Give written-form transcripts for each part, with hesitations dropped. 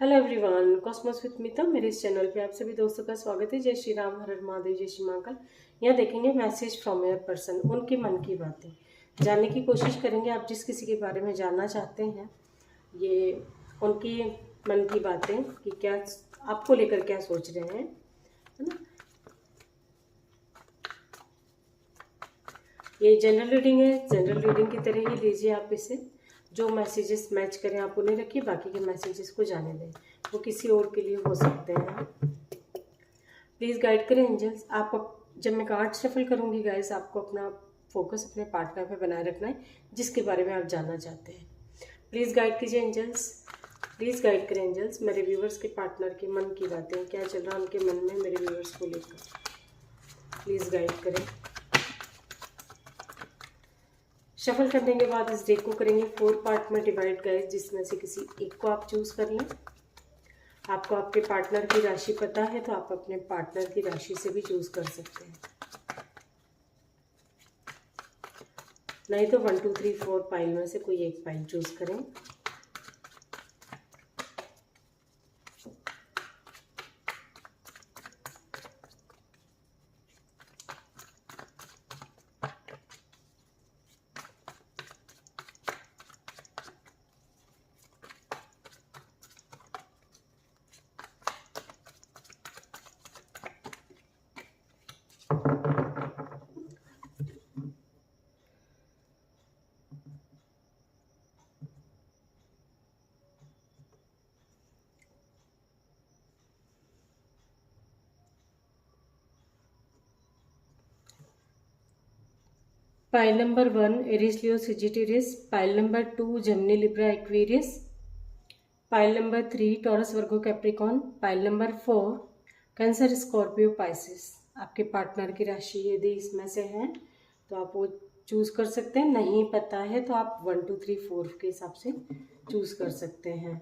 Hello everyone, Cosmos with मिता मेरे इस चैनल पे आप सभी दोस्तों का स्वागत है। जय श्री राम, हर हर महादेव, जय श्री महाकाल। यहाँ देखेंगे मैसेज फ्रॉम योर पर्सन, उनके मन की बातें जानने की कोशिश करेंगे। आप जिस किसी के बारे में जानना चाहते हैं, ये उनकी मन की बातें कि क्या आपको लेकर क्या सोच रहे हैं, है ना। ये जनरल रीडिंग है, जनरल रीडिंग की तरह ही लीजिए आप इसे। जो मैसेजेस मैच करें आप उन्हें रखिए, बाकी के मैसेजेस को जाने दें, वो किसी और के लिए हो सकते हैं। प्लीज़ गाइड करें एंजल्स। जब मैं कार्ड शफल करूंगी गाइस, आपको अपना फोकस अपने पार्टनर पे बनाए रखना है जिसके बारे में आप जानना चाहते हैं। प्लीज़ गाइड कीजिए एंजल्स, प्लीज़ गाइड करें एंजल्स। मेरे व्यूवर्स के पार्टनर के मन की बातें, क्या चल रहा है उनके मन में मेरे व्यूवर्स को लेकर, प्लीज़ गाइड करें। शफल करने के बाद इस डेक को करेंगे 4 पार्ट में डिवाइड गाइस, जिसमें से किसी एक को आप चूज कर लें। आपको आपके पार्टनर की राशि पता है तो आप अपने पार्टनर की राशि से भी चूज कर सकते हैं, नहीं तो 1 2 3 4 पाइल में से कोई एक पाइल चूज करें। Pile number 1 Aries Leo Sagittarius, pile number 2 Gemini Libra Aquarius, pile number 3 Taurus Virgo Capricorn, pile number 4 cancer Scorpio Pisces. आपके पार्टनर की राशि यदि इसमें से है तो आप वो चूज कर सकते हैं, नहीं पता है तो आप 1 2 3 4 के हिसाब से चूज कर सकते हैं।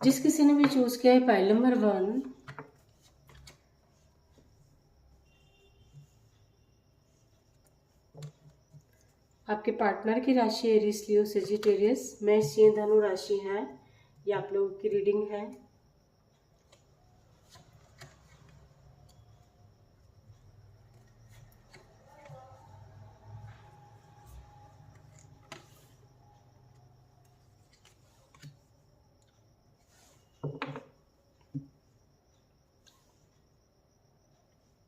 जिस किसी ने भी चूज किया है पाइल नंबर 1, आपके पार्टनर की राशि एरीज लियो सजिटेरियस, मेष सिंह धनु राशि है। ये आप लोगों की रीडिंग है।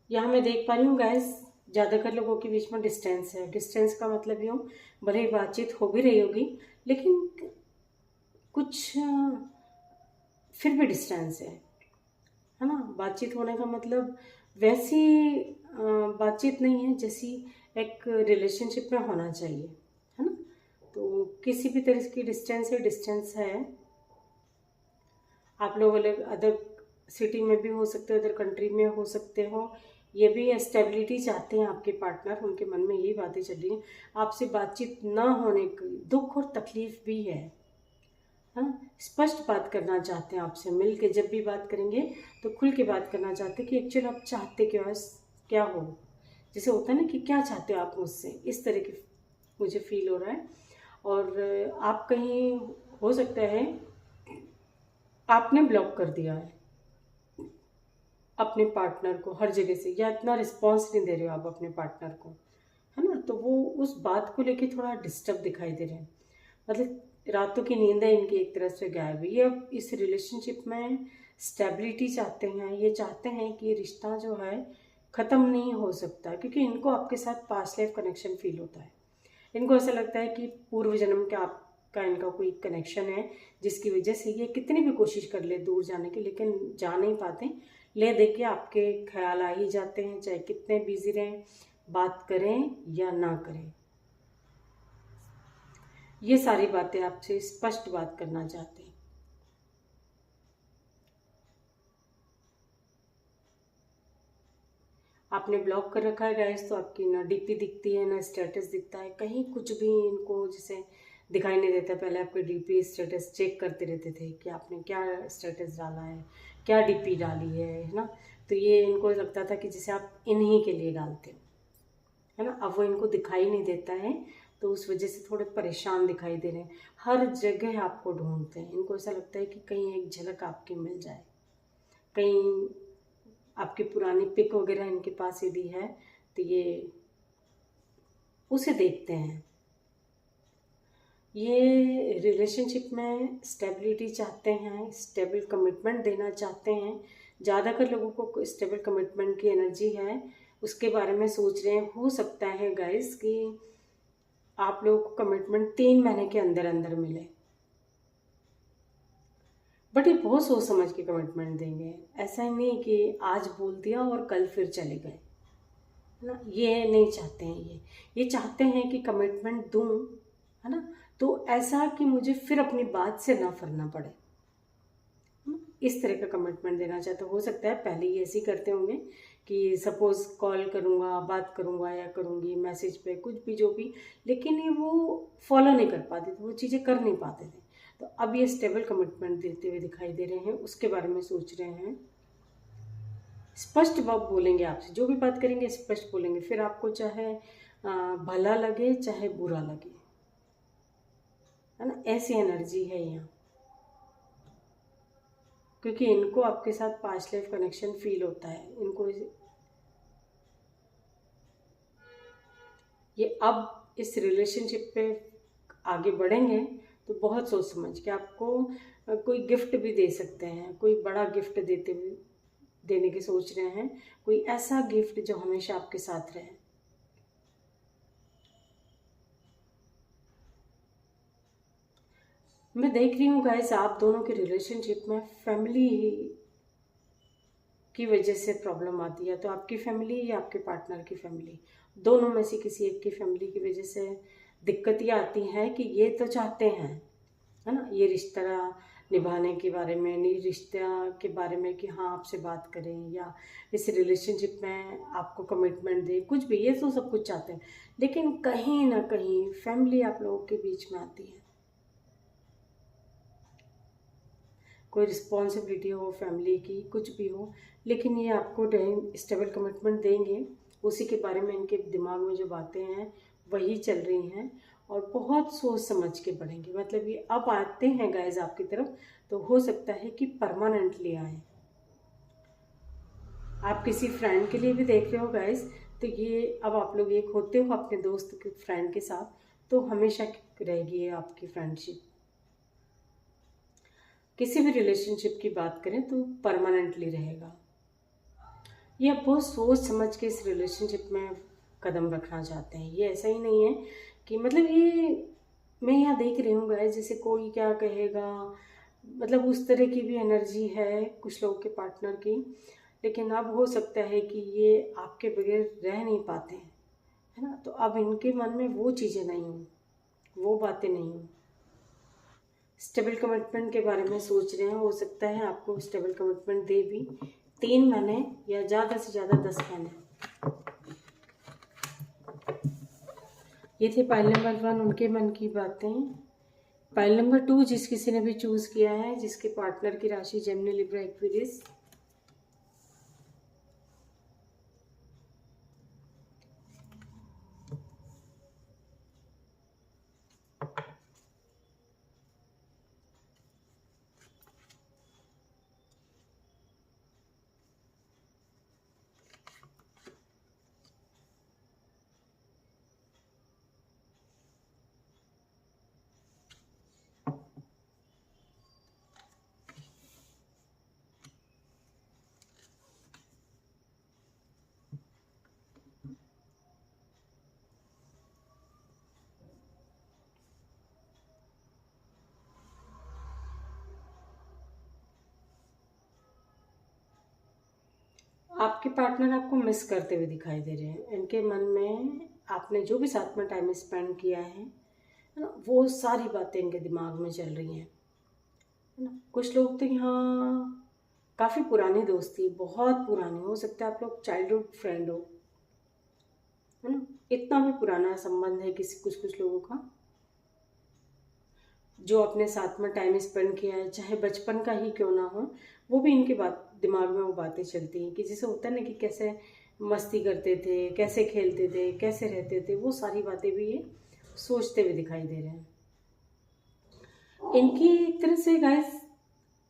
यहाँ मैं देख पा रही हूँ गाइस, ज़्यादातर लोगों के बीच में डिस्टेंस है। डिस्टेंस का मतलब यूँ, भले ही बातचीत हो भी रही होगी लेकिन कुछ फिर भी डिस्टेंस है ना। बातचीत होने का मतलब वैसी बातचीत नहीं है जैसी एक रिलेशनशिप में होना चाहिए, है ना। तो किसी भी तरह की डिस्टेंस है। आप लोग अलग अदर सिटी में भी हो सकते हो, अदर कंट्री में हो सकते हो। ये भी स्टेबिलिटी चाहते हैं आपके पार्टनर, उनके मन में यही बातें चल रही हैं। आपसे बातचीत ना होने की दुख और तकलीफ भी है, हाँ। स्पष्ट बात करना चाहते हैं आपसे, मिल के जब भी बात करेंगे तो खुल के बात करना चाहते हैं कि एक्चुअली आप चाहते क्या हो, जैसे होता है ना कि क्या चाहते हो आप मुझसे, इस तरह की मुझे फील हो रहा है। और आप कहीं हो सकता है आपने ब्लॉक कर दिया है अपने पार्टनर को हर जगह से, या इतना रिस्पॉन्स नहीं दे रहे हो आप अपने पार्टनर को, है ना। तो वो उस बात को लेके थोड़ा डिस्टर्ब दिखाई दे रहे हैं, मतलब रातों की नींद है इनकी एक तरह से गायब हुई। ये अब इस रिलेशनशिप में स्टेबिलिटी चाहते हैं, ये चाहते हैं कि ये रिश्ता जो है ख़त्म नहीं हो सकता, क्योंकि इनको आपके साथ पास्ट लाइफ कनेक्शन फील होता है। इनको ऐसा लगता है कि पूर्व जन्म का आपका इनका कोई कनेक्शन है, जिसकी वजह से ये कितनी भी कोशिश कर ले दूर जाने की लेकिन जा नहीं पाते। ले दे के आपके ख्याल आ ही जाते हैं, चाहे कितने बिजी रहें, बात करें या ना करें। ये सारी बातें आपसे स्पष्ट बात करना चाहते हैं। आपने ब्लॉक कर रखा है गाइस, तो आपकी ना डीपी दिखती है ना स्टेटस दिखता है, कहीं कुछ भी इनको जैसे दिखाई नहीं देता। पहले आपके डीपी स्टेटस चेक करते रहते थे कि आपने क्या स्टेटस डाला है, क्या डीपी डाली है ना। तो ये इनको लगता था कि जैसे आप इन्हीं के लिए डालते हो, है ना। अब वो इनको दिखाई नहीं देता है, तो उस वजह से थोड़े परेशान दिखाई दे रहे हैं। हर जगह आपको ढूंढते हैं, इनको ऐसा लगता है कि कहीं एक झलक आपकी मिल जाए, कहीं आपकी पुरानी पिक वगैरह इनके पास यदि है तो ये उसे देखते हैं। ये रिलेशनशिप में स्टेबिलिटी चाहते हैं, स्टेबल कमिटमेंट देना चाहते हैं। ज़्यादातर लोगों को स्टेबल कमिटमेंट की एनर्जी है, उसके बारे में सोच रहे हैं। हो सकता है गाइस कि आप लोगों को कमिटमेंट 3 महीने के अंदर अंदर मिले, बट ये बहुत सोच समझ के कमिटमेंट देंगे। ऐसा ही नहीं कि आज बोल दिया और कल फिर चले गए, है ना। ये नहीं चाहते हैं। ये चाहते हैं कि कमिटमेंट दूं, है ना, तो ऐसा कि मुझे फिर अपनी बात से ना फरना पड़े, है ना? इस तरह का कमिटमेंट देना चाहते। हो सकता है पहले ये ऐसे ही करते होंगे कि सपोज़ कॉल करूँगा, बात करूँगा या करूँगी मैसेज पे, कुछ भी जो भी, लेकिन ये वो फॉलो नहीं कर पाते थे, वो चीज़ें कर नहीं पाते थे। तो अब ये स्टेबल कमिटमेंट देते हुए दिखाई दे रहे हैं, उसके बारे में सोच रहे हैं। स्पष्ट बात बोलेंगे आपसे, जो भी बात करेंगे स्पष्ट बोलेंगे, फिर आपको चाहे भला लगे चाहे बुरा लगे, है ना। ऐसी एनर्जी है यहाँ, क्योंकि इनको आपके साथ पास्ट लाइफ कनेक्शन फील होता है। इनको ये अब इस रिलेशनशिप पे आगे बढ़ेंगे तो बहुत सोच समझ के आपको कोई गिफ्ट भी दे सकते हैं। कोई बड़ा गिफ्ट देने की सोच रहे हैं, कोई ऐसा गिफ्ट जो हमेशा आपके साथ रहे। मैं देख रही हूँ गाइस, आप दोनों के रिलेशनशिप में फैमिली की वजह से प्रॉब्लम आती है। तो आपकी फैमिली या आपके पार्टनर की फैमिली, दोनों में से किसी एक की फैमिली की वजह से दिक्कत ये आती है कि ये तो चाहते हैं, है ना, ये रिश्ता निभाने के बारे में, नहीं रिश्ता के बारे में कि हाँ आपसे बात करें या इस रिलेशनशिप में आपको कमिटमेंट दे, कुछ भी, ये तो सब कुछ चाहते हैं। लेकिन कहीं ना कहीं फैमिली आप लोगों के बीच में आती है, कोई रिस्पॉन्सिबिलिटी हो फैमिली की, कुछ भी हो, लेकिन ये आपको स्टेबल कमिटमेंट देंगे। उसी के बारे में इनके दिमाग में जो बातें हैं वही चल रही हैं, और बहुत सोच समझ के बढ़ेंगे। मतलब ये अब आते हैं गाइज आपकी तरफ, तो हो सकता है कि परमानेंटली आए। आप किसी फ्रेंड के लिए भी देख रहे हो गाइज, तो ये अब आप लोग एक होते हो अपने दोस्त के फ्रेंड के साथ, तो हमेशा रहेगी ये आपकी फ्रेंडशिप। किसी भी रिलेशनशिप की बात करें तो परमानेंटली रहेगा। ये बहुत सोच समझ के इस रिलेशनशिप में कदम रखना चाहते हैं। ये ऐसा ही नहीं है कि मतलब ये, मैं यहाँ देख रही हूँ गाइस, जैसे कोई क्या कहेगा, मतलब उस तरह की भी एनर्जी है कुछ लोगों के पार्टनर की। लेकिन अब हो सकता है कि ये आपके बगैर रह नहीं पाते हैं, है ना। तो अब इनके मन में वो चीज़ें नहीं हों, वो बातें नहीं हों। स्टेबल कमिटमेंट के बारे में सोच रहे हैं। हो सकता है आपको स्टेबल कमिटमेंट दे भी 3 महीने या ज़्यादा से ज़्यादा 10 महीने। ये थे पाइल नंबर 1 उनके मन की बातें। पाइल नंबर 2 जिस किसी ने भी चूज़ किया है, जिसके पार्टनर की राशि जेमिनी, लिब्रा, एक्वेरियस, आपके पार्टनर आपको मिस करते हुए दिखाई दे रहे हैं। इनके मन में आपने जो भी साथ में टाइम स्पेंड किया है ना, वो सारी बातें इनके दिमाग में चल रही हैं, है ना। कुछ लोग तो यहाँ काफ़ी पुरानी दोस्ती, बहुत पुरानी, हो सकता है आप लोग चाइल्डहुड फ्रेंड हो, है ना। इतना भी पुराना संबंध है किसी कुछ लोगों का, जो अपने साथ में टाइम स्पेंड किया है, चाहे बचपन का ही क्यों ना हो, वो भी इनके दिमाग में वो बातें चलती हैं कि जैसे होता है ना कि कैसे मस्ती करते थे, कैसे खेलते थे, कैसे रहते थे, वो सारी बातें भी ये सोचते हुए दिखाई दे रहे हैं। इनकी एक तरह से गाइस,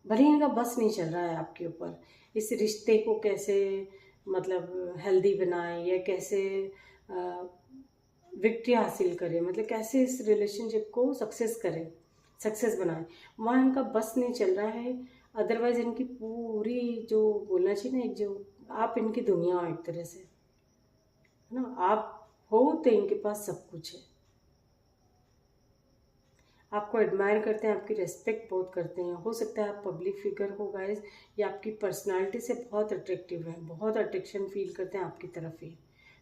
भले ही इनका बस नहीं चल रहा है आपके ऊपर, इस रिश्ते को कैसे मतलब हेल्दी बनाए, या कैसे विक्ट्री हासिल करें, मतलब कैसे इस रिलेशनशिप को सक्सेस करें, सक्सेस बनाएं, वहाँ इनका बस नहीं चल रहा है। अदरवाइज इनकी पूरी जो बोलना चाहिए ना, एक जो आप इनकी दुनिया हो एक तरह से, है ना, आप हो तो इनके पास सब कुछ है, आपको एडमायर करते हैं, आपकी रेस्पेक्ट बहुत करते हैं। हो सकता है आप पब्लिक फिगर हो गाइस, या आपकी पर्सनालिटी से बहुत अट्रैक्टिव है, बहुत अट्रैक्शन फील करते हैं आपकी तरफ ही,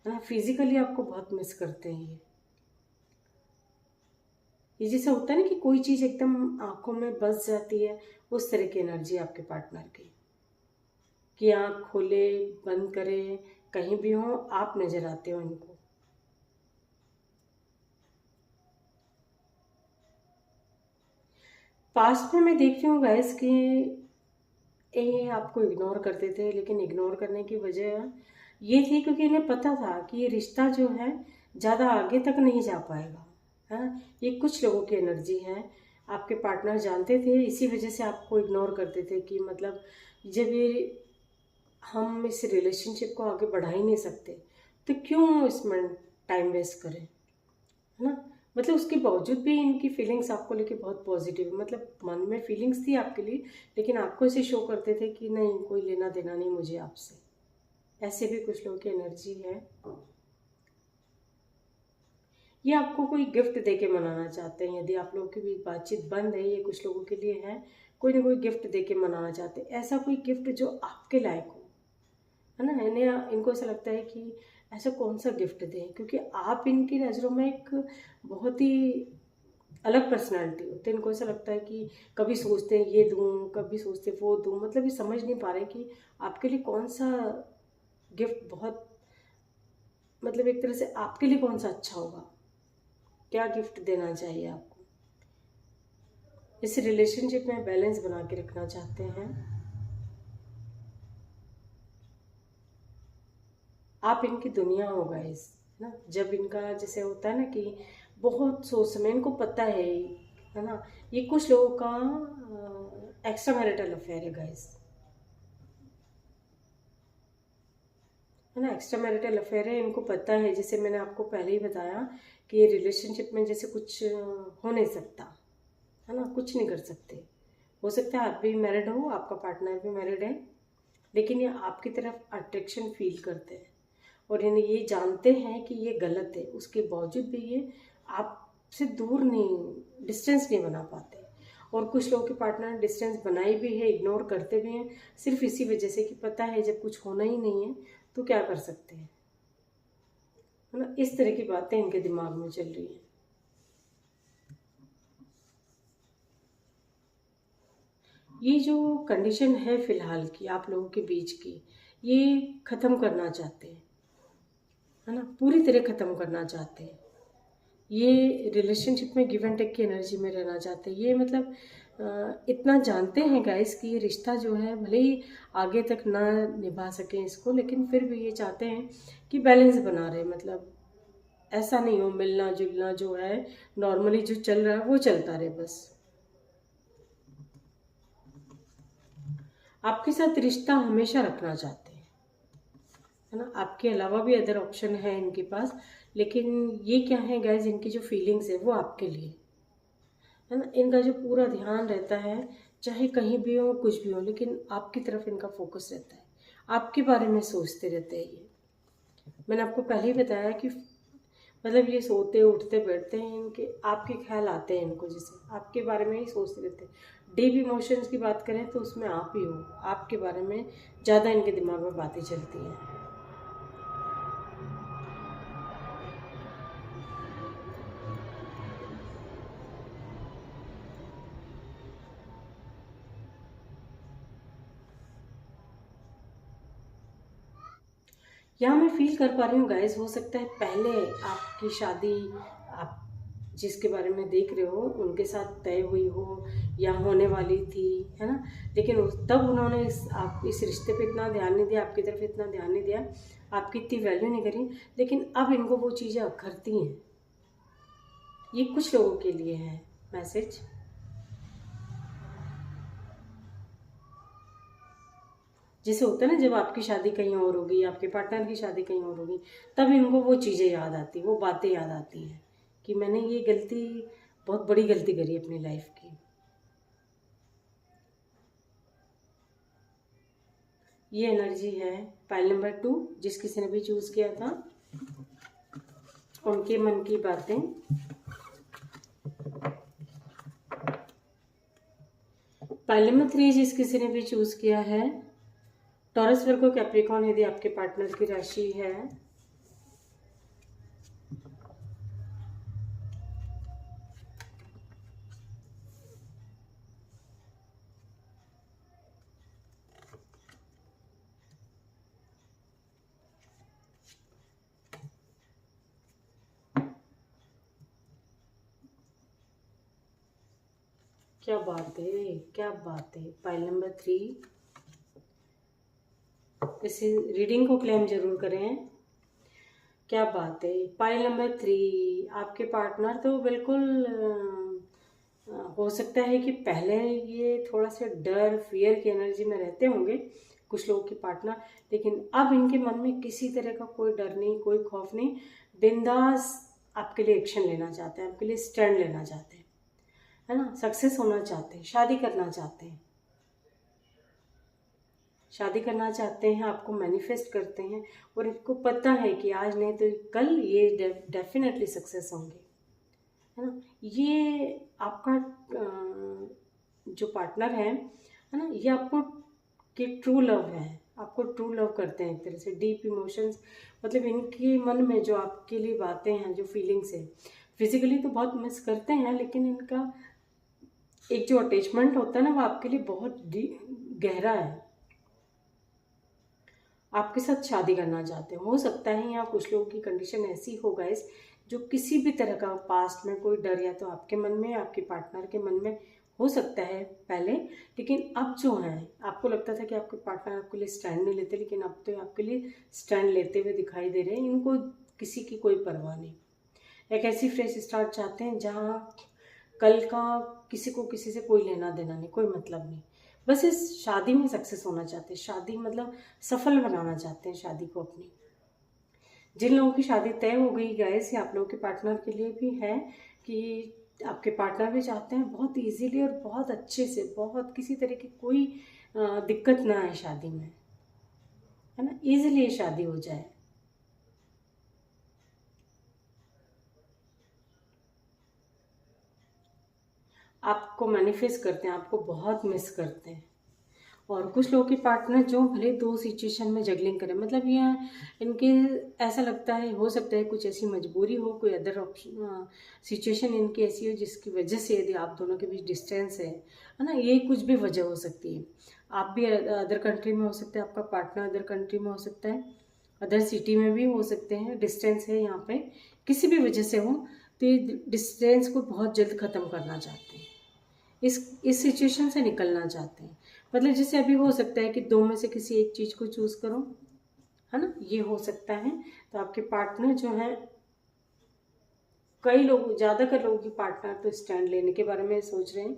है ना, फिजिकली आपको बहुत मिस करते हैं ये जैसे होता है ना कि कोई चीज़ एकदम आंखों में बस जाती है, उस तरह की एनर्जी आपके पार्टनर की, कि आँख खोले बंद करे, कहीं भी हो आप नज़र आते हो इनको। पास्ट में मैं देखती हूँ गाइस कि ये आपको इग्नोर करते थे, लेकिन इग्नोर करने की वजह ये थी क्योंकि इन्हें पता था कि ये रिश्ता जो है ज़्यादा आगे तक नहीं जा पाएगा, है ना। ये कुछ लोगों की एनर्जी है, आपके पार्टनर जानते थे, इसी वजह से आपको इग्नोर करते थे कि मतलब जब ये हम इस रिलेशनशिप को आगे बढ़ा ही नहीं सकते तो क्यों इसमें टाइम वेस्ट करें, है ना। मतलब उसके बावजूद भी इनकी फीलिंग्स आपको लेके बहुत पॉजिटिव, मतलब मन में फीलिंग्स थी आपके लिए, लेकिन आपको ऐसे शो करते थे कि नहीं, कोई लेना देना नहीं मुझे आपसे। ऐसे भी कुछ लोगों की एनर्जी है। ये आपको कोई गिफ्ट दे के मनाना चाहते हैं, यदि आप लोगों की भी बातचीत बंद है, ये कुछ लोगों के लिए है, कोई ना कोई गिफ्ट दे के मनाना चाहते हैं, ऐसा कोई गिफ्ट जो आपके लायक हो, है ना। इन्हें इनको ऐसा लगता है कि ऐसा कौन सा गिफ्ट दें, क्योंकि आप इनकी नज़रों में एक बहुत ही अलग पर्सनालिटी होती है। इनको ऐसा लगता है कि कभी सोचते हैं ये दूँ, कभी सोचते हैं वो दूँ, मतलब ये समझ नहीं पा रहे कि आपके लिए कौन सा गिफ्ट बहुत, मतलब एक तरह से आपके लिए कौन सा अच्छा होगा, क्या गिफ्ट देना चाहिए आपको। इस रिलेशनशिप में बैलेंस बना के रखना चाहते हैं आप, इनकी दुनिया हो गाइस, ना। जब इनका जैसे होता है ना कि बहुत सोच समय इनको पता है ना, ये कुछ लोगों का एक्स्ट्रा मैरिटल अफेयर है गाइस, है ना, एक्स्ट्रा मैरिटल अफेयर है, इनको पता है, जैसे मैंने आपको पहले ही बताया कि ये रिलेशनशिप में जैसे कुछ हो नहीं सकता, है ना, कुछ नहीं कर सकते। हो सकता है आप भी मैरिड हो, आपका पार्टनर भी मैरिड है, लेकिन ये आपकी तरफ अट्रैक्शन फील करते हैं और इन्हें ये जानते हैं कि ये गलत है, उसके बावजूद भी ये आपसे दूर नहीं, डिस्टेंस नहीं बना पाते। और कुछ लोगों के पार्टनर डिस्टेंस बनाई भी है, इग्नोर करते भी हैं, सिर्फ इसी वजह से कि पता है जब कुछ होना ही नहीं है तो क्या कर सकते हैं, है ना। इस तरह की बातें इनके दिमाग में चल रही हैं। ये जो कंडीशन है फिलहाल की आप लोगों के बीच की, ये ख़त्म करना चाहते हैं, है ना, पूरी तरह ख़त्म करना चाहते हैं। ये रिलेशनशिप में गिव एंड टेक की एनर्जी में रहना चाहते हैं। ये मतलब इतना जानते हैं गाइस कि ये रिश्ता जो है भले ही आगे तक ना निभा सकें इसको, लेकिन फिर भी ये चाहते हैं कि बैलेंस बना रहे, मतलब ऐसा नहीं हो, मिलना जुलना जो है नॉर्मली जो चल रहा है वो चलता रहे बस। आपके साथ रिश्ता हमेशा रखना चाहते हैं, है ना। आपके अलावा भी अदर ऑप्शन है इनके पास, लेकिन ये क्या है गाइस, इनकी जो फीलिंग्स है वो आपके लिए, है ना। इनका जो पूरा ध्यान रहता है, चाहे कहीं भी हो कुछ भी हो, लेकिन आपकी तरफ इनका फोकस रहता है, आपके बारे में सोचते रहते हैं ये। मैंने आपको पहले ही बताया कि मतलब ये सोते उठते बैठते हैं, इनके आपके ख्याल आते हैं इनको, जैसे आपके बारे में ही सोचते रहते हैं। डीप इमोशंस की बात करें तो उसमें आप ही हो, आपके बारे में ज़्यादा इनके दिमाग में बातें चलती हैं। यहाँ मैं फील कर पा रही हूँ गाइस, हो सकता है पहले आपकी शादी आप जिसके बारे में देख रहे हो उनके साथ तय हुई हो या होने वाली थी, है ना। लेकिन तब उन्होंने आप इस रिश्ते पे इतना ध्यान नहीं दिया, आपकी तरफ इतना ध्यान नहीं दिया, आपकी इतनी वैल्यू नहीं करी, लेकिन अब इनको वो चीज़ें अखरती हैं। ये कुछ लोगों के लिए है मैसेज। जैसे होता है ना, जब आपकी शादी कहीं और होगी, आपके पार्टनर की शादी कहीं और होगी, तब इनको वो चीज़ें याद आती, वो बातें याद आती हैं कि मैंने ये गलती, बहुत बड़ी गलती करी अपनी लाइफ की। ये एनर्जी है पाइल नंबर 2, जिस किसी ने भी चूज़ किया था, उनके मन की बातें। पाइल नंबर 3, जिस किसी ने भी चूज़ किया है, टॉरस, वर्गो, कैप्रिकॉर्न यदि आपके पार्टनर की राशि है। क्या बात है, क्या बात है। पाइल नंबर 3, इस रीडिंग को क्लेम जरूर करें। क्या बात है। पाइल नंबर 3, आपके पार्टनर तो बिल्कुल हो सकता है कि पहले ये थोड़ा सा डर, फियर की एनर्जी में रहते होंगे कुछ लोगों के पार्टनर, लेकिन अब इनके मन में किसी तरह का कोई डर नहीं, कोई खौफ नहीं, बिंदास आपके लिए एक्शन लेना चाहते हैं, आपके लिए स्टैंड लेना चाहते हैं, है ना। सक्सेस होना चाहते हैं, शादी करना चाहते हैं, शादी करना चाहते हैं, आपको मैनिफेस्ट करते हैं, और इनको पता है कि आज नहीं तो कल ये डेफिनेटली सक्सेस होंगे, है ना। ये आपका जो पार्टनर है ना, ये आपको कि ट्रू लव है, आपको ट्रू लव करते हैं, एक तरह से डीप इमोशंस, मतलब इनके मन में जो आपके लिए बातें हैं, जो फीलिंग्स है, फिजिकली तो बहुत मिस करते हैं, लेकिन इनका एक जो अटैचमेंट होता है ना, वो आपके लिए बहुत गहरा है। आपके साथ शादी करना चाहते हैं। हो सकता है यहाँ कुछ लोगों की कंडीशन ऐसी हो गाइस, जो किसी भी तरह का पास्ट में कोई डर या तो आपके मन में, आपके पार्टनर के मन में हो सकता है पहले, लेकिन अब जो है, आपको लगता था कि आपके पार्टनर आपके लिए स्टैंड नहीं लेते, लेकिन अब तो आपके लिए स्टैंड लेते हुए दिखाई दे रहे हैं। इनको किसी की कोई परवाह नहीं, एक ऐसी फ्रेश स्टार्ट चाहते हैं जहाँ कल का किसी को किसी से कोई लेना देना नहीं, कोई मतलब नहीं, बस इस शादी में सक्सेस होना चाहते हैं। शादी मतलब सफल बनाना चाहते हैं शादी को अपनी। जिन लोगों की शादी तय हो गई गाइस, या आप लोगों के पार्टनर के लिए भी है कि आपके पार्टनर भी चाहते हैं बहुत इजीली और बहुत अच्छे से, बहुत किसी तरह की कोई दिक्कत ना आए शादी में, है ना, इजीली ये शादी हो जाए। आपको मैनिफेस्ट करते हैं, आपको बहुत मिस करते हैं। और कुछ लोगों के पार्टनर जो भले दो सिचुएशन में जगलिंग करें, मतलब ये इनके ऐसा लगता है, हो सकता है कुछ ऐसी मजबूरी हो, कोई अदर ऑप्शन सिचुएशन इनकी ऐसी हो जिसकी वजह से यदि आप दोनों के बीच डिस्टेंस है ना, ये कुछ भी वजह हो सकती है। आप भी अदर कंट्री में हो सकते हैं, आपका पार्टनर अदर कंट्री में हो सकता है, अदर सिटी में भी हो सकते हैं, डिस्टेंस है यहाँ पे, किसी भी वजह से हो, तो ये डिस्टेंस को बहुत जल्द ख़त्म करना चाहते हैं, इस सिचुएशन से निकलना चाहते हैं। मतलब जैसे अभी हो सकता है कि दो में से किसी एक चीज़ को चूज़ करो, है ना, ये हो सकता है। तो आपके पार्टनर जो है, कई लोग, ज़्यादातर लोगों की पार्टनर तो स्टैंड लेने के बारे में सोच रहे हैं,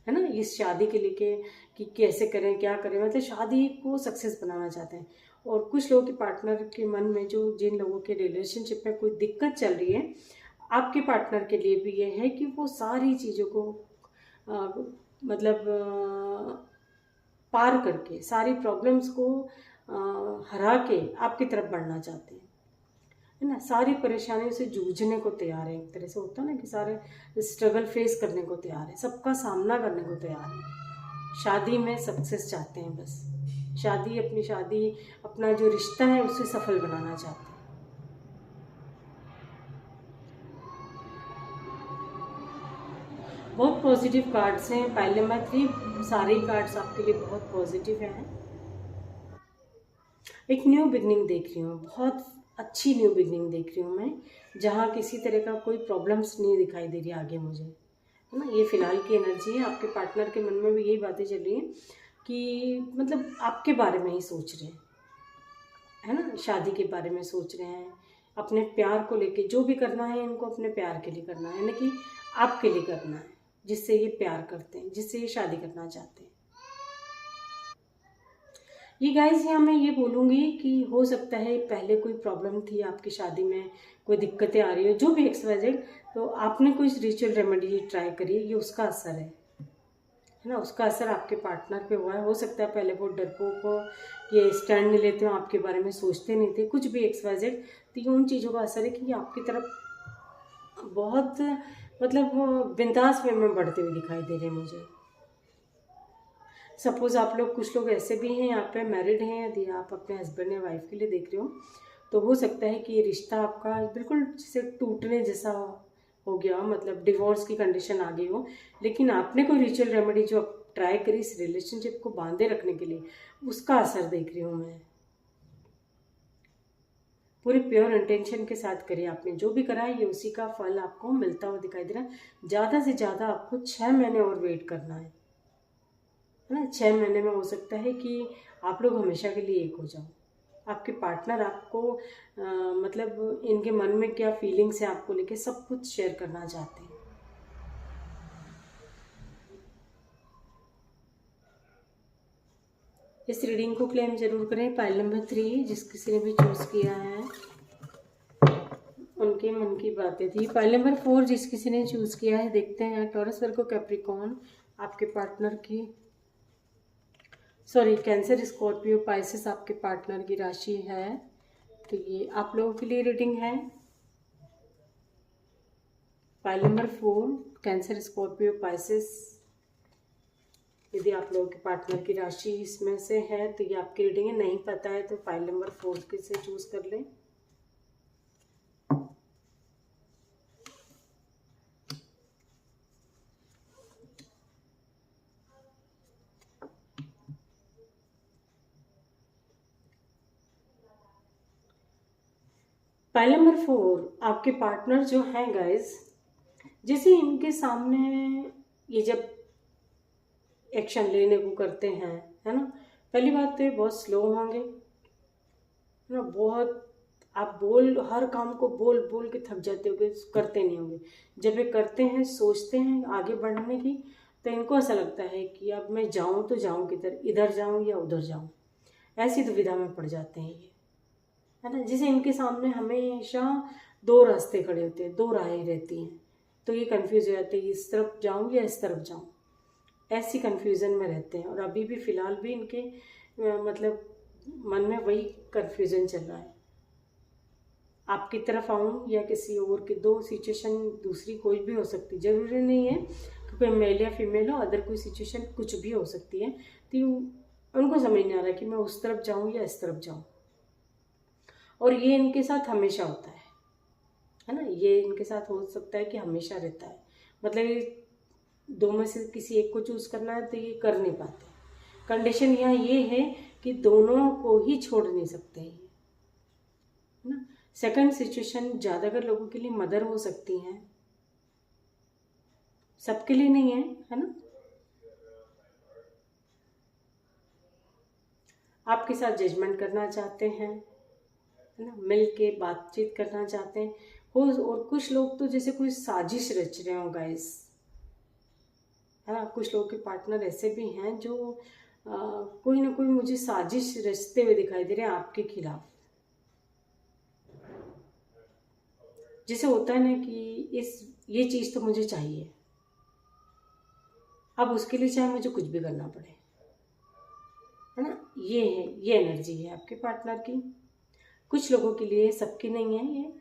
है ना, इस शादी के लेके कि कैसे करें, क्या करें, मतलब शादी को सक्सेस बनाना चाहते हैं। और कुछ लोगों के पार्टनर के मन में, जो जिन लोगों के रिलेशनशिप में कोई दिक्कत चल रही है, आपके पार्टनर के लिए भी ये है कि वो सारी चीज़ों को मतलब पार करके, सारी प्रॉब्लम्स को हरा के आपकी तरफ बढ़ना चाहते हैं, है ना, सारी परेशानियों से जूझने को तैयार है। एक तरह से होता है ना कि सारे स्ट्रगल फेस करने को तैयार है, सबका सामना करने को तैयार है। शादी में सक्सेस चाहते हैं, बस शादी अपना जो रिश्ता है उसे सफल बनाना चाहते हैं। बहुत पॉजिटिव कार्ड्स हैं पाइल नंबर 3, सारे कार्ड्स आपके लिए बहुत पॉजिटिव हैं। एक न्यू बिगनिंग देख रही हूँ, बहुत अच्छी न्यू बिगनिंग देख रही हूँ मैं, जहाँ किसी तरह का कोई प्रॉब्लम्स नहीं दिखाई दे रही आगे मुझे, है ना। ये फिलहाल की एनर्जी है। आपके पार्टनर के मन में भी यही बातें चल रही हैं कि मतलब आपके बारे में ही सोच रहे हैं, है ना, शादी के बारे में सोच रहे हैं, अपने प्यार को लेके जो भी करना है इनको अपने प्यार के लिए करना है, यानी कि आपके लिए करना है, जिससे ये प्यार करते हैं, जिससे ये शादी करना चाहते हैं। ये गाइस यहाँ मैं ये बोलूँगी कि हो सकता है पहले कोई प्रॉब्लम थी आपकी शादी में, कोई दिक्कतें आ रही हो, जो भी XYZ, तो आपने कोई रिचुअल रेमेडी ट्राई करी, ये उसका असर है ना, उसका असर आपके पार्टनर पे हुआ है। हो सकता है पहले वो डरपोक हो, ये स्टैंड नहीं लेते हो, आपके बारे में सोचते नहीं थे, कुछ भी XYZ, तो ये उन चीज़ों का असर है कि ये आपकी तरफ बहुत मतलब बिंदास वे में बढ़ते हुए दिखाई दे रहे हैं मुझे। सपोज़ आप लोग, कुछ लोग ऐसे भी हैं यहाँ पे मैरिड हैं, यदि आप अपने हस्बैंड या वाइफ के लिए देख रहे हो, तो हो सकता है कि ये रिश्ता आपका बिल्कुल जैसे टूटने जैसा हो गया, मतलब डिवोर्स की कंडीशन आ गई हो, लेकिन आपने कोई रिचुअल रेमेडी जो ट्राई करी इस रिलेशनशिप को बांधे रखने के लिए, उसका असर देख रही हूँ मैं। पूरे प्योर इंटेंशन के साथ करिए आपने जो भी करा है, ये उसी का फल आपको मिलता हुआ दिखाई दे रहा है। ज़्यादा से ज़्यादा आपको 6 महीने और वेट करना है ना। 6 महीने में हो सकता है कि आप लोग हमेशा के लिए एक हो जाओ। आपके पार्टनर आपको मतलब इनके मन में क्या फीलिंग्स है आपको लेके, सब कुछ शेयर करना चाहते हैं। इस रीडिंग को क्लेम जरूर करें। पाइल नंबर 3 जिस किसी ने भी चूज़ किया है उनके मन की बातें थी। पाइल नंबर 4 जिस किसी ने चूज़ किया है, देखते हैं टॉरस, वर्गो, कैप्रिकॉर्न आपके पार्टनर की, सॉरी कैंसर, स्कॉर्पियो, पाइसेस आपके पार्टनर की राशि है। तो ये आप लोगों के लिए रीडिंग है। Pile number 4 cancer, Scorpio, Pisces, यदि आप लोगों के पार्टनर की राशि इसमें से है तो ये आपकी रीडिंग है। नहीं पता है तो फाइल नंबर 4 से चूज कर लें। फाइल नंबर 4 आपके पार्टनर जो हैं गाइस, जैसे इनके सामने ये जब एक्शन लेने को करते हैं, है ना, पहली बात तो ये बहुत स्लो होंगे, है ना, बहुत आप हर काम को बोल बोल के थक जाते होगे, करते नहीं होंगे। जब ये करते हैं, सोचते हैं आगे बढ़ने की, तो इनको ऐसा लगता है कि अब मैं जाऊं तो जाऊं किधर, इधर जाऊं या उधर जाऊं, ऐसी दुविधा में पड़ जाते हैं ये, है ना। जैसे इनके सामने हमेशा दो रास्ते खड़े होते हैं, दो राहें रहती हैं, तो ये कंफ्यूज हो जाते हैं इस तरफ जाऊं या इस तरफ जाऊं, ऐसी कंफ्यूजन में रहते हैं। और अभी भी फिलहाल भी इनके मतलब मन में वही कंफ्यूजन चल रहा है, आपकी तरफ आऊँ या किसी और की। दो सिचुएशन दूसरी कोई भी हो सकती, जरूरी नहीं है कि कोई मेल या फीमेल हो, अदर कोई सिचुएशन कुछ भी हो सकती है। तो उनको समझ नहीं आ रहा कि मैं उस तरफ जाऊँ या इस तरफ जाऊँ, और ये इनके साथ हमेशा होता है ना, ये इनके साथ हो सकता है कि हमेशा रहता है। मतलब ये दो में से किसी एक को चूज करना है तो ये कर नहीं पाते। कंडीशन यहाँ ये है कि दोनों को ही छोड़ नहीं सकते हैं, है ना। सेकंड सिचुएशन ज़्यादातर लोगों के लिए मदर हो सकती हैं, सबके लिए नहीं है ना। आपके साथ जजमेंट करना चाहते हैं, है ना, मिल के बातचीत करना चाहते हैं हो। और कुछ लोग तो जैसे कोई साजिश रच रहे हो गाइस, है ना। कुछ लोगों के पार्टनर ऐसे भी हैं जो कोई ना कोई मुझे साजिश रचते हुए दिखाई दे रहे हैं आपके खिलाफ। जैसे होता है ना कि ये चीज़ तो मुझे चाहिए, अब उसके लिए चाहे मुझे कुछ भी करना पड़े, है ना। ये एनर्जी है आपके पार्टनर की। कुछ लोगों के लिए, सबकी नहीं है ये।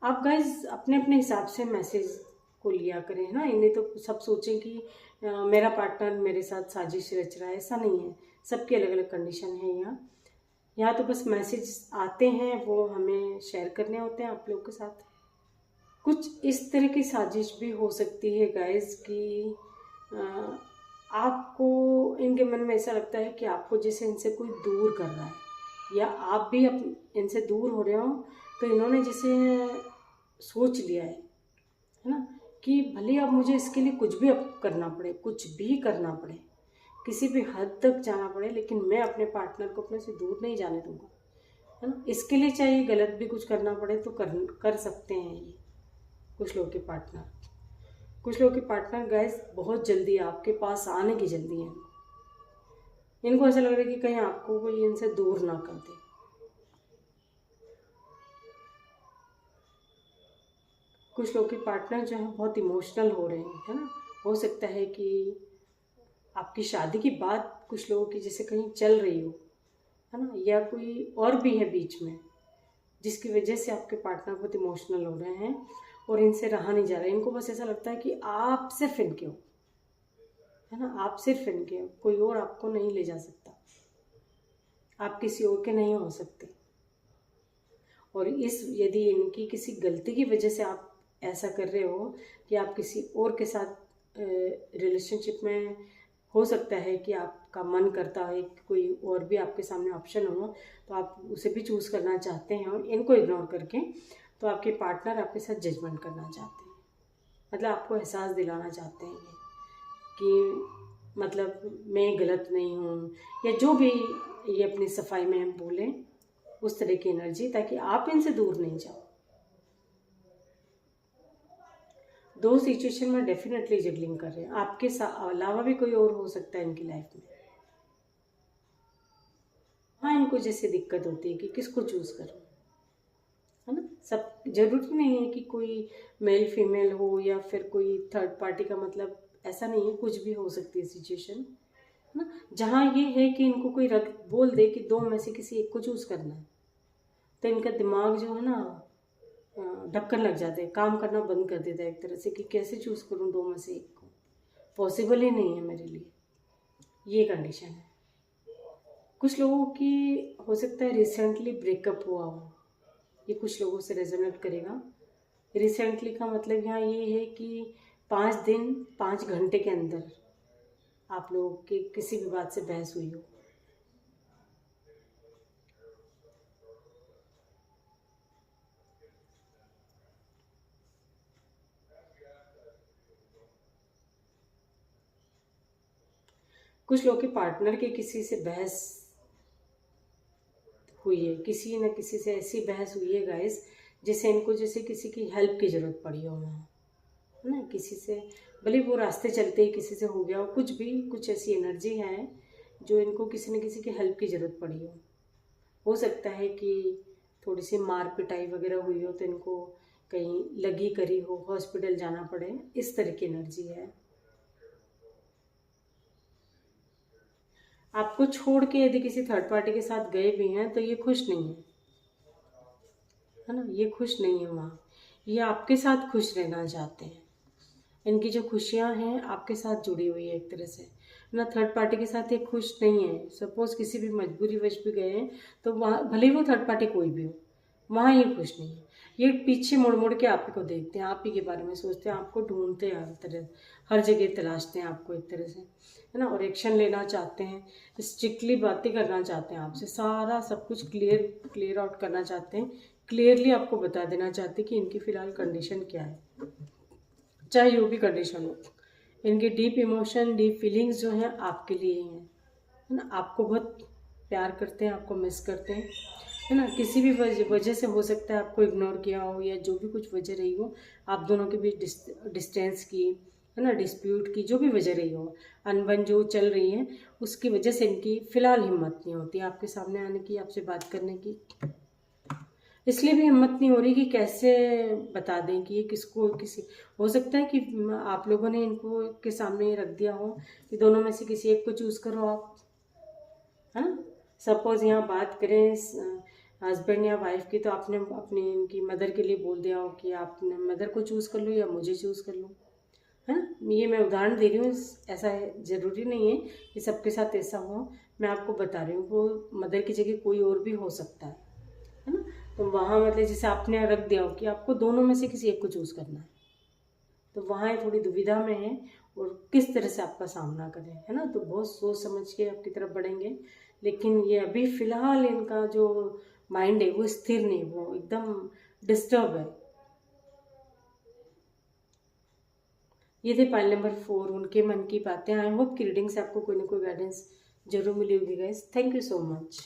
आप गाइज अपने अपने हिसाब से मैसेज को लिया करें, है ना। इन्हें तो सब सोचें कि मेरा पार्टनर मेरे साथ साजिश रच रहा है, ऐसा नहीं है। सबकी अलग अलग कंडीशन है यहाँ तो बस मैसेज आते हैं, वो हमें शेयर करने होते हैं आप लोग के साथ। कुछ इस तरह की साजिश भी हो सकती है गाइज कि आपको इनके मन में ऐसा लगता है कि आपको जैसे इनसे कोई दूर कर रहा है, या आप भी इनसे दूर हो रहे हो, तो इन्होंने जैसे सोच लिया है ना, कि भले अब मुझे इसके लिए कुछ भी अब करना पड़े, कुछ भी करना पड़े, किसी भी हद तक जाना पड़े, लेकिन मैं अपने पार्टनर को अपने से दूर नहीं जाने दूंगा, है ना। इसके लिए चाहे गलत भी कुछ करना पड़े तो कर सकते हैं ये कुछ लोग के पार्टनर। कुछ लोग के पार्टनर गाइस बहुत जल्दी आपके पास आने की जल्दी है। इनको ऐसा लग रहा है कि कहीं आपको कोई इनसे दूर ना कर दे। कुछ लोग के पार्टनर जो है बहुत इमोशनल हो रहे हैं, है ना। हो सकता है कि आपकी शादी की बात कुछ लोगों की जैसे कहीं चल रही हो, है ना, या कोई और भी है बीच में, जिसकी वजह से आपके पार्टनर बहुत इमोशनल हो रहे हैं और इनसे रहा नहीं जा रहा है। इनको बस ऐसा लगता है कि आप सिर्फ इनके हो, है ना, आप सिर्फ इनके हो, कोई और आपको नहीं ले जा सकता, आप किसी और के नहीं हो सकते। और यदि इनकी किसी गलती की वजह से आप ऐसा कर रहे हो कि आप किसी और के साथ रिलेशनशिप में, हो सकता है कि आपका मन करता है कि कोई और भी आपके सामने ऑप्शन हो, तो आप उसे भी चूज़ करना चाहते हैं और इनको इग्नोर करके, तो आपके पार्टनर आपके साथ जजमेंट करना चाहते हैं, मतलब आपको एहसास दिलाना चाहते हैं कि मतलब मैं गलत नहीं हूँ, या जो भी ये अपनी सफाई में हम बोलें उस तरह की एनर्जी, ताकि आप इनसे दूर नहीं जाओ। दो सिचुएशन में डेफिनेटली जगलिंग कर रहे हैं, आपके अलावा भी कोई और हो सकता है इनकी लाइफ में। हाँ, इनको जैसे दिक्कत होती है कि किसको चूज़ करूँ, है ना। सब जरूरी नहीं है कि कोई मेल फीमेल हो या फिर कोई थर्ड पार्टी का, मतलब ऐसा नहीं है, कुछ भी हो सकती है सिचुएशन, है ना। जहाँ ये है कि इनको कोई बोल दे कि दो में से किसी एक को चूज़ करना है, तो इनका दिमाग जो है ना ढक्कन लग जाते हैं, काम करना बंद कर देता है एक तरह से, कि कैसे चूज़ करूँ दो में से एक को, पॉसिबल ही नहीं है मेरे लिए, ये कंडीशन है। कुछ लोगों की हो सकता है रिसेंटली ब्रेकअप हुआ हो, ये कुछ लोगों से रेजोनेट करेगा। रिसेंटली का मतलब यहाँ ये है कि 5 दिन 5 घंटे के अंदर आप लोगों की किसी भी बात से बहस हुई हो। कुछ लोग के पार्टनर के किसी से बहस हुई है, किसी न किसी से ऐसी बहस हुई है गाइस, जिससे इनको जैसे किसी की हेल्प की ज़रूरत पड़ी हो वहाँ, है ना। किसी से भले वो रास्ते चलते ही किसी से हो गया हो, कुछ भी, कुछ ऐसी एनर्जी है जो इनको किसी न किसी की हेल्प की ज़रूरत पड़ी हो सकता है कि थोड़ी सी मार पिटाई वगैरह हुई हो, तो इनको कहीं लगी करी हो, हॉस्पिटल जाना पड़े, इस तरह की एनर्जी है। आपको छोड़ के यदि किसी थर्ड पार्टी के साथ गए भी हैं तो ये खुश नहीं है ना, ये खुश नहीं है वहाँ, ये आपके साथ खुश रहना चाहते हैं। इनकी जो खुशियाँ हैं आपके साथ जुड़ी हुई है एक तरह से, ना थर्ड पार्टी के साथ ये खुश नहीं है। सपोज़ किसी भी मजबूरी वश भी गए हैं तो वहाँ भले ही वो थर्ड पार्टी कोई भी हो, वहाँ ये खुश नहीं है। ये पीछे मुड़ मुड़ के आप ही को देखते हैं, आप ही के बारे में सोचते हैं, आपको ढूंढते हैं, हर जगह तलाशते हैं आपको एक तरह से, है ना। और एक्शन लेना चाहते हैं, स्ट्रिक्टली बातें करना चाहते हैं आपसे, सारा सब कुछ क्लियर आउट करना चाहते हैं, क्लियरली आपको बता देना चाहते हैं कि इनकी फ़िलहाल कंडीशन क्या है, चाहे जो भी कंडीशन हो। इनके डीप इमोशन, डीप फीलिंग्स जो हैं आपके लिए ही हैं, है ना। आपको बहुत प्यार करते हैं, आपको मिस करते हैं, है ना। किसी भी वजह से हो सकता है आपको इग्नोर किया हो, या जो भी कुछ वजह रही हो, आप दोनों के बीच डिस्टेंस की, है ना, डिस्प्यूट की, जो भी वजह रही हो, अनबन जो चल रही है, उसकी वजह से इनकी फ़िलहाल हिम्मत नहीं होती आपके सामने आने की, आपसे बात करने की। इसलिए भी हिम्मत नहीं हो रही कि कैसे बता दें कि ये किसको, किसी, हो सकता है कि आप लोगों ने इनको के सामने रख दिया हो कि दोनों में से किसी एक को चूज़ करो आप, है ना। सपोज़ यहाँ बात करें हस्बैंड या वाइफ की, तो आपने अपनी इनकी मदर के लिए बोल दिया हो कि आपने मदर को चूज़ कर लो या मुझे चूज़ कर लो, है ना। ये मैं उदाहरण दे रही हूँ, ऐसा है, ज़रूरी नहीं है कि सबके साथ ऐसा हो, मैं आपको बता रही हूँ, वो मदर की जगह कोई और भी हो सकता है ना। तो वहाँ मतलब जैसे आपने रख दिया हो कि आपको दोनों में से किसी एक को चूज़ करना है, तो वहाँ ये थोड़ी दुविधा में है और किस तरह से आपका सामना करें, है ना। तो बहुत सोच समझ के आपकी तरफ बढ़ेंगे, लेकिन ये अभी फ़िलहाल इनका जो माइंड है वो स्थिर नहीं, वो एकदम डिस्टर्ब है। ये थे पाइल नंबर 4, उनके मन की बातें। आई होप कि रीडिंग से आपको कोई ना कोई गाइडेंस जरूर मिली होगी guys. Thank you so much.